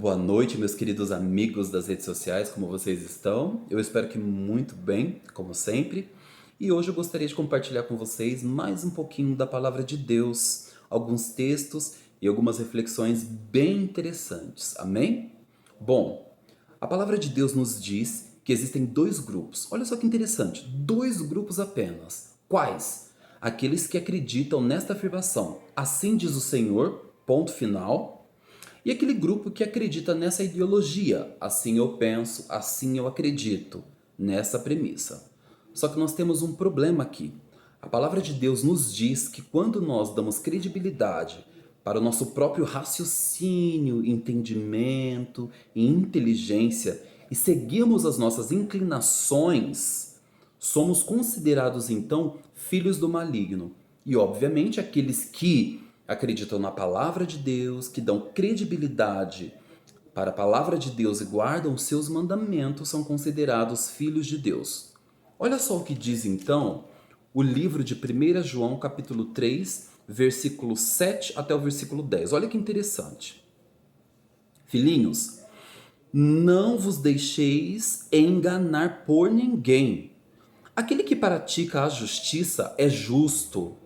Boa noite, meus queridos amigos das redes sociais, como vocês estão? Eu espero que muito bem, como sempre. E hoje eu gostaria de compartilhar com vocês mais um pouquinho da palavra de Deus, alguns textos e algumas reflexões bem interessantes. Amém? Bom, a palavra de Deus nos diz que existem dois grupos. Olha só que interessante, dois grupos apenas. Quais? Aqueles que acreditam nesta afirmação. Assim diz o Senhor, ponto final. E aquele grupo que acredita nessa ideologia, assim eu penso, assim eu acredito, nessa premissa. Só que nós temos um problema aqui. A palavra de Deus nos diz que quando nós damos credibilidade para o nosso próprio raciocínio, entendimento e inteligência e seguimos as nossas inclinações, somos considerados então filhos do maligno. E obviamente aqueles que acreditam na palavra de Deus, que dão credibilidade para a palavra de Deus e guardam os seus mandamentos, são considerados filhos de Deus. Olha só o que diz então o livro de 1 João, capítulo 3, versículo 7 até o versículo 10. Olha que interessante. Filhinhos, não vos deixeis enganar por ninguém. Aquele que pratica a justiça é justo,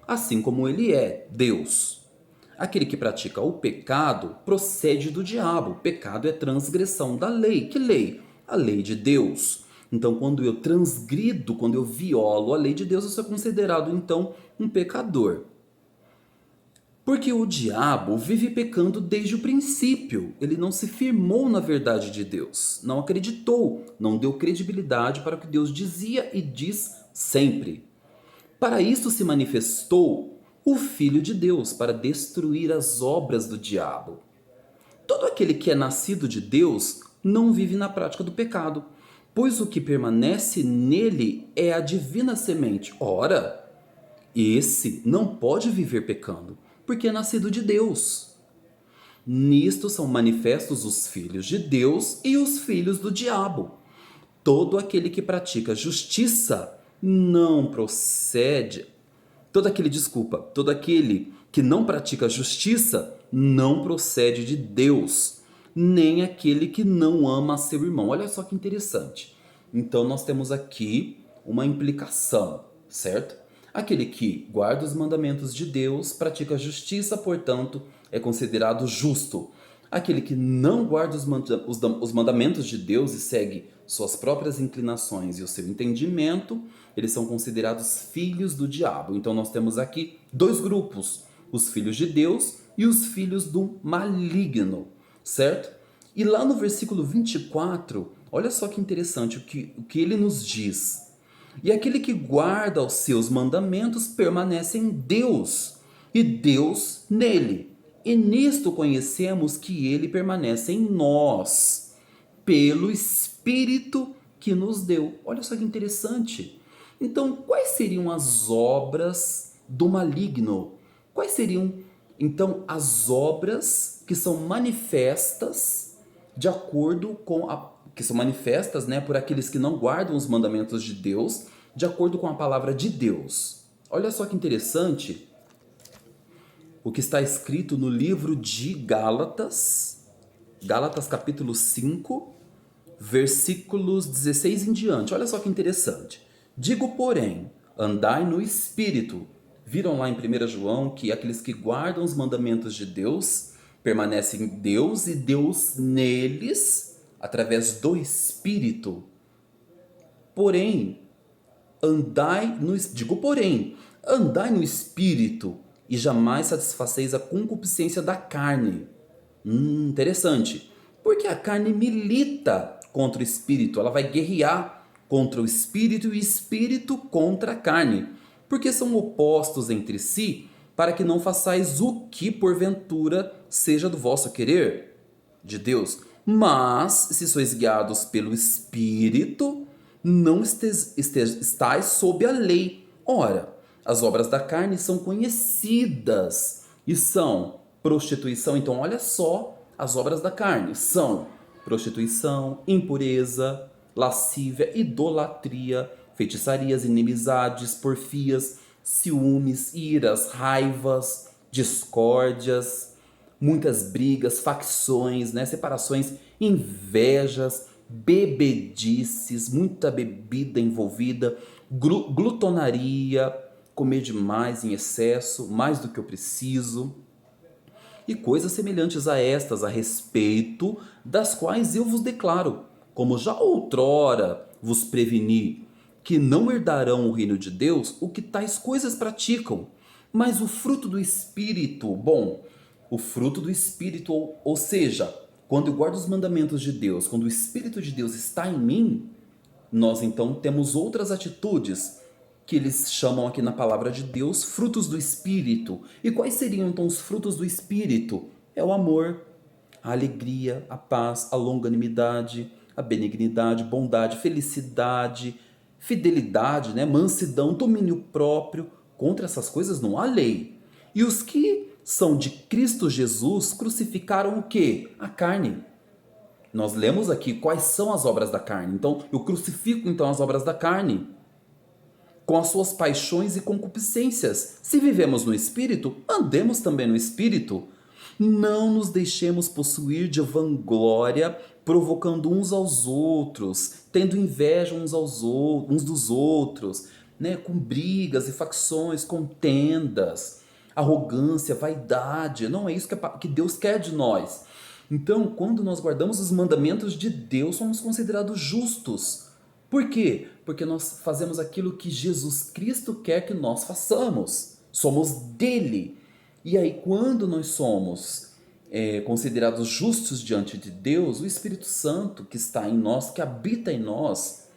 assim como ele é Deus. Aquele que pratica o pecado procede do diabo. Pecado é transgressão da lei. Que lei? A lei de Deus. Então, quando eu transgrido, quando eu violo a lei de Deus, eu sou considerado então um pecador. Porque o diabo vive pecando desde o princípio. Ele não se firmou na verdade de Deus, não acreditou, não deu credibilidade para o que Deus dizia e diz sempre. Para isso se manifestou o Filho de Deus, para destruir as obras do diabo. Todo aquele que é nascido de Deus não vive na prática do pecado, pois o que permanece nele é a divina semente. Ora, esse não pode viver pecando, porque é nascido de Deus. Nisto são manifestos os filhos de Deus e os filhos do diabo. Todo aquele que pratica justiça não procede. Todo aquele que não pratica justiça não procede de Deus, nem aquele que não ama seu irmão. Olha só que interessante. Então nós temos aqui uma implicação, certo? Aquele que guarda os mandamentos de Deus, pratica a justiça, portanto, é considerado justo. Aquele que não guarda os mandamentos de Deus e segue suas próprias inclinações e o seu entendimento, eles são considerados filhos do diabo. Então nós temos aqui dois grupos, os filhos de Deus e os filhos do maligno, certo? E lá no versículo 24, olha só que interessante o que ele nos diz. E aquele que guarda os seus mandamentos permanece em Deus, e Deus nele. E nisto conhecemos que ele permanece em nós, pelo Espírito que nos deu. Olha só que interessante. Então, quais seriam as obras do maligno? Quais seriam, então, as obras que são manifestas de acordo com a que são manifestas, né, por aqueles que não guardam os mandamentos de Deus, de acordo com a palavra de Deus. Olha só que interessante o que está escrito no livro de Gálatas, Gálatas capítulo 5, versículos 16 em diante. Olha só que interessante. Digo, porém, andai no Espírito. Viram lá em 1 João que aqueles que guardam os mandamentos de Deus permanecem em Deus e Deus neles através do Espírito. Porém, andai no Espírito e jamais satisfaceis a concupiscência da carne. Interessante. Porque a carne milita contra o Espírito, ela vai guerrear contra o Espírito e o Espírito contra a carne. Porque são opostos entre si, para que não façais o que porventura seja do vosso querer, de Deus. Mas, se sois guiados pelo Espírito, não estáis sob a lei. Ora, as obras da carne são conhecidas e são prostituição. Então, olha só, as obras da carne são prostituição, impureza, lascívia, idolatria, feitiçarias, inimizades, porfias, ciúmes, iras, raivas, discórdias, muitas brigas, facções, né, separações, invejas, bebedices, muita bebida envolvida, glutonaria, comer demais em excesso, mais do que eu preciso, e coisas semelhantes a estas, a respeito das quais eu vos declaro, como já outrora vos preveni, que não herdarão o reino de Deus o que tais coisas praticam, mas o fruto do Espírito, bom, o fruto do Espírito, ou seja, quando eu guardo os mandamentos de Deus, quando o Espírito de Deus está em mim, nós então temos outras atitudes que eles chamam aqui na palavra de Deus frutos do Espírito. E quais seriam então os frutos do Espírito? É o amor, a alegria, a paz, a longanimidade, a benignidade, bondade, felicidade, fidelidade, né? Mansidão, domínio próprio. Contra essas coisas não há lei. E os que são de Cristo Jesus crucificaram o quê? A carne. Nós lemos aqui quais são as obras da carne. Então, eu crucifico então as obras da carne com as suas paixões e concupiscências. Se vivemos no Espírito, andemos também no Espírito. Não nos deixemos possuir de vanglória, provocando uns aos outros, tendo inveja uns dos outros, né? Com brigas e facções, contendas, arrogância, vaidade. Não é isso que Deus quer de nós. Então, quando nós guardamos os mandamentos de Deus, somos considerados justos. Por quê? Porque nós fazemos aquilo que Jesus Cristo quer que nós façamos. Somos dele. E aí, quando nós somos considerados justos diante de Deus, o Espírito Santo que está em nós, que habita em nós,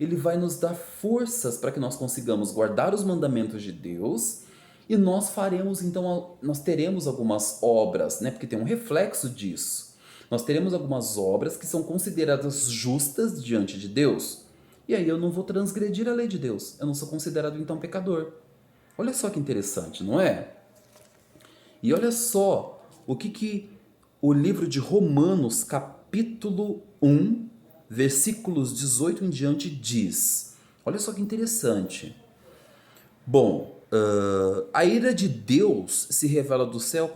ele vai nos dar forças para que nós consigamos guardar os mandamentos de Deus. E nós faremos, então, nós teremos algumas obras, né? Porque tem um reflexo disso. Nós teremos algumas obras que são consideradas justas diante de Deus. E aí eu não vou transgredir a lei de Deus. Eu não sou considerado então pecador. Olha só que interessante, não é? E olha só o que o livro de Romanos, capítulo 1, versículos 18 em diante diz. Olha só que interessante. Bom, a ira de Deus se revela do céu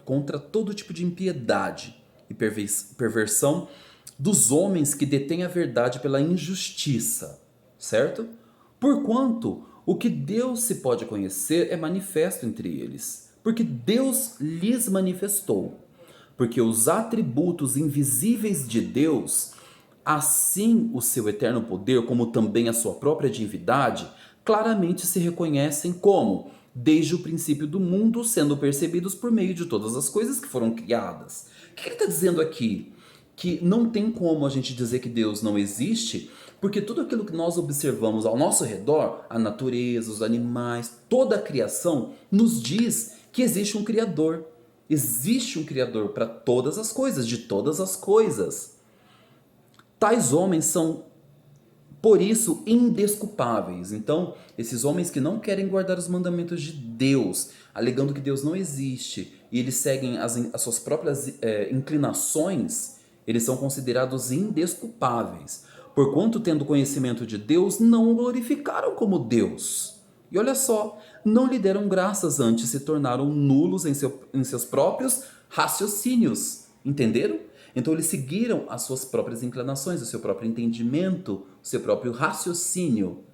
contra todo tipo de impiedade e perversão dos homens que detêm a verdade pela injustiça, certo? Porquanto o que Deus se pode conhecer é manifesto entre eles, porque Deus lhes manifestou. Porque os atributos invisíveis de Deus, assim o seu eterno poder, como também a sua própria divindade, claramente se reconhecem como, desde o princípio do mundo, sendo percebidos por meio de todas as coisas que foram criadas. O que ele está dizendo aqui? Que não tem como a gente dizer que Deus não existe, porque tudo aquilo que nós observamos ao nosso redor, a natureza, os animais, toda a criação, nos diz que existe um Criador. Existe um Criador para todas as coisas, de todas as coisas. Tais homens são, por isso, indesculpáveis. Então, esses homens que não querem guardar os mandamentos de Deus, alegando que Deus não existe, e eles seguem as suas próprias inclinações, eles são considerados indesculpáveis. Porquanto, tendo conhecimento de Deus, não o glorificaram como Deus. E olha só, não lhe deram graças, antes se tornaram nulos em seus próprios raciocínios. Entenderam? Então eles seguiram as suas próprias inclinações, o seu próprio entendimento, o seu próprio raciocínio.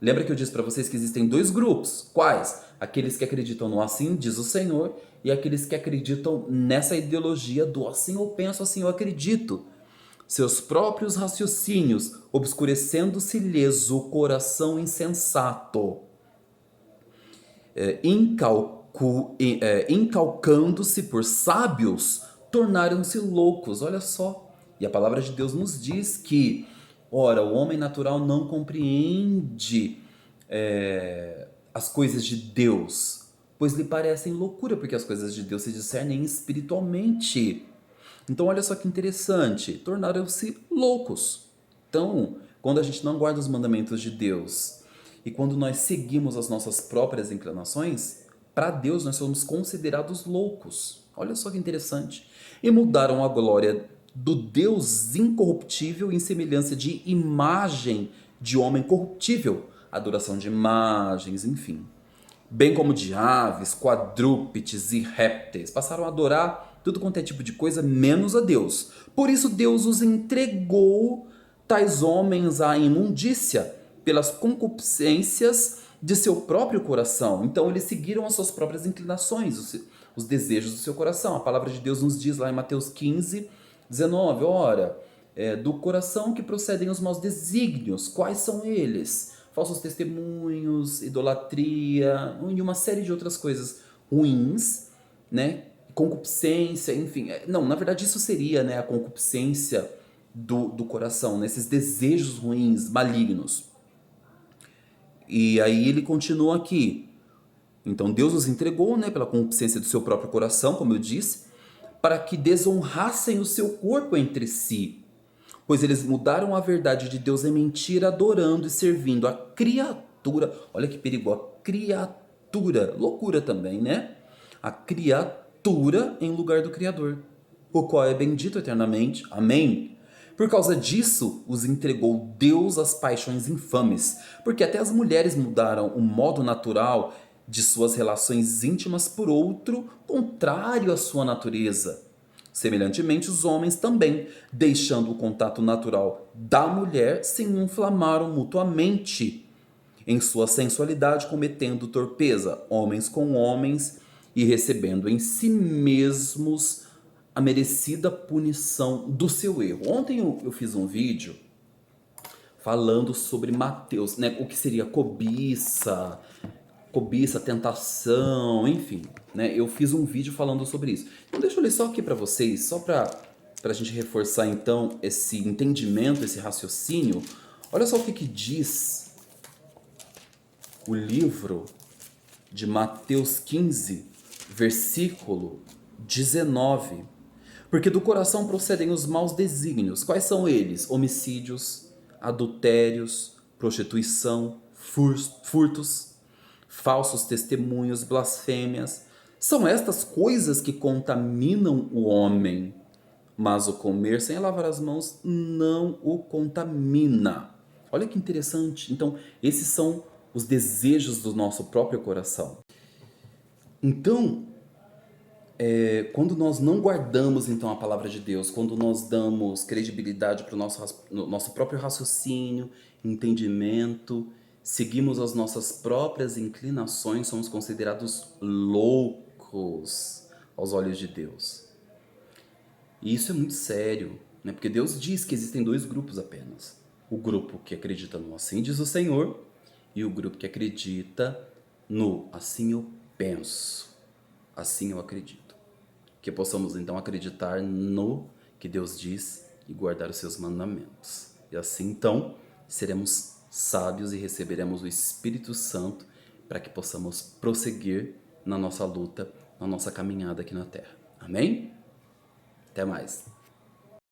Lembra que eu disse para vocês que existem dois grupos? Quais? Aqueles que acreditam no assim diz o Senhor e aqueles que acreditam nessa ideologia do assim eu penso, assim eu acredito. Seus próprios raciocínios, obscurecendo-se-lhes o coração insensato, incalcando-se por sábios, tornaram-se loucos. Olha só. E a palavra de Deus nos diz que, ora, o homem natural não compreende as coisas de Deus, pois lhe parecem loucura, porque as coisas de Deus se discernem espiritualmente. Então olha só que interessante, tornaram-se loucos. Então, quando a gente não guarda os mandamentos de Deus e quando nós seguimos as nossas próprias inclinações, para Deus nós somos considerados loucos. Olha só que interessante. E mudaram a glória do Deus incorruptível em semelhança de imagem de homem corruptível, adoração de imagens, enfim. Bem como de aves, quadrúpedes e répteis, passaram a adorar tudo quanto é tipo de coisa, menos a Deus. Por isso Deus os entregou tais homens à imundícia, pelas concupiscências de seu próprio coração. Então eles seguiram as suas próprias inclinações, os desejos do seu coração. A palavra de Deus nos diz lá em Mateus 15, 19, ora, do coração que procedem os maus desígnios. Quais são eles? Falsos testemunhos, idolatria e uma série de outras coisas ruins, né? Concupiscência, enfim. Não, na verdade isso seria, né, a concupiscência do coração, né? Esses desejos ruins, malignos. E aí ele continua aqui. Então Deus os entregou, né, pela concupiscência do seu próprio coração, como eu disse, para que desonrassem o seu corpo entre si, pois eles mudaram a verdade de Deus em mentira, adorando e servindo a criatura. Olha que perigo, a criatura. Loucura também, né? A criatura em lugar do Criador, o qual é bendito eternamente. Amém? Por causa disso, os entregou Deus às paixões infames, porque até as mulheres mudaram o modo natural de suas relações íntimas por outro, contrário à sua natureza. Semelhantemente, os homens também, deixando o contato natural da mulher, se inflamaram mutuamente em sua sensualidade, cometendo torpeza, homens com homens, e recebendo em si mesmos a merecida punição do seu erro. Ontem eu fiz um vídeo falando sobre Mateus, né, o que seria cobiça, tentação, enfim, né? Eu fiz um vídeo falando sobre isso. Então deixa eu ler só aqui para vocês, só para a gente reforçar então esse entendimento, esse raciocínio. Olha só o que diz o livro de Mateus 15, versículo 19. Porque do coração procedem os maus desígnios. Quais são eles? Homicídios, adultérios, prostituição, furtos, falsos testemunhos, blasfêmias. São estas coisas que contaminam o homem. Mas o comer sem lavar as mãos não o contamina. Olha que interessante. Então, esses são os desejos do nosso próprio coração. Então, quando nós não guardamos então a palavra de Deus, quando nós damos credibilidade para o nosso próprio raciocínio, entendimento, seguimos as nossas próprias inclinações, somos considerados loucos aos olhos de Deus. E isso é muito sério, né? Porque Deus diz que existem dois grupos apenas. O grupo que acredita no assim diz o Senhor e o grupo que acredita no assim eu penso, assim eu acredito. Que possamos então acreditar no que Deus diz e guardar os seus mandamentos. E assim então seremos sábios e receberemos o Espírito Santo para que possamos prosseguir na nossa luta, na nossa caminhada aqui na Terra. Amém? Até mais.